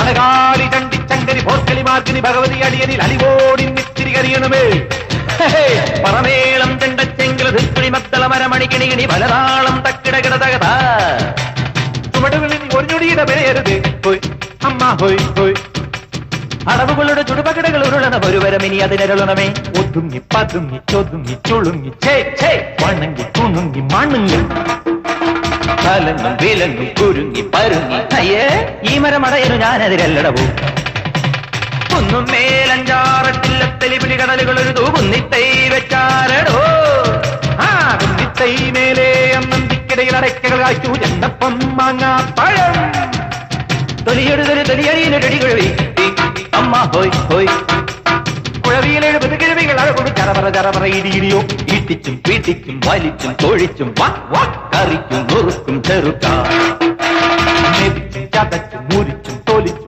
അനകാലി ചണ്ടി ചങ്കരി പോർക്കളി മാർഗിനി ഭഗവതി അടിയനിൽ അലിവോടി നിത്തിരി കരിയണമേ പറമേളം ചെണ്ടച്ചെങ്കില ധിക്കുണി മത്തള മരമണിക്കിണികിണി പലതാളം തക്കിടകിട തകത ചുമടുകളിൽ ഒരു ഞൊടിയുടെ പേരരുത് ഹോയ് അമ്മ ഹോയ് ഹോയ് അടവുകളുടെ ചുടുപകടകൾ ഉരുളണ ഒരുവരം ഇനി അതിനരുളണമേ ഒതുങ്ങി പതുങ്ങി ചൊതുങ്ങി ചുളുങ്ങി ചേ ചേ വണങ്ങി കുണുങ്ങി മണുങ്ങി കലങ്ങും വിലങ്ങും കുരുങ്ങി പരുങ്ങി അയ്യേ ഈ മരമടയനു ഞാനതിരല്ലടവൂ കുന്നും മേലഞ്ചാറട്ടില്ലത്തെലിപിടി കടലുകൾ ഒരു തൂകുന്നിത്തൈ വെച്ചാരടോ ആ കുന്നിത്തൈ മേലെ അന്നന്തിക്കിടയിൽ അടയ്ക്കകൾ കായ്ച്ചു ചെണ്ടപ്പം മാങ്ങാ പഴം തൊലിയെടുതൊരു തൊലിയടിയിലൊരടി കുഴവി അമ്മ ഹോയ് ഹോയ് കുഴവിയിലെഴുപത് കിഴവികൾ അഴകൊടു ചറപറ ചറപറ ഇടിയിടിയോ ഈട്ടിച്ചും പീട്ടിച്ചും വലിച്ചും തൊഴിച്ചും വാ കറിക്കും നുറുക്കും ചെറുക്കാം ചതച്ചും മുരിച്ചും തൊലിച്ചും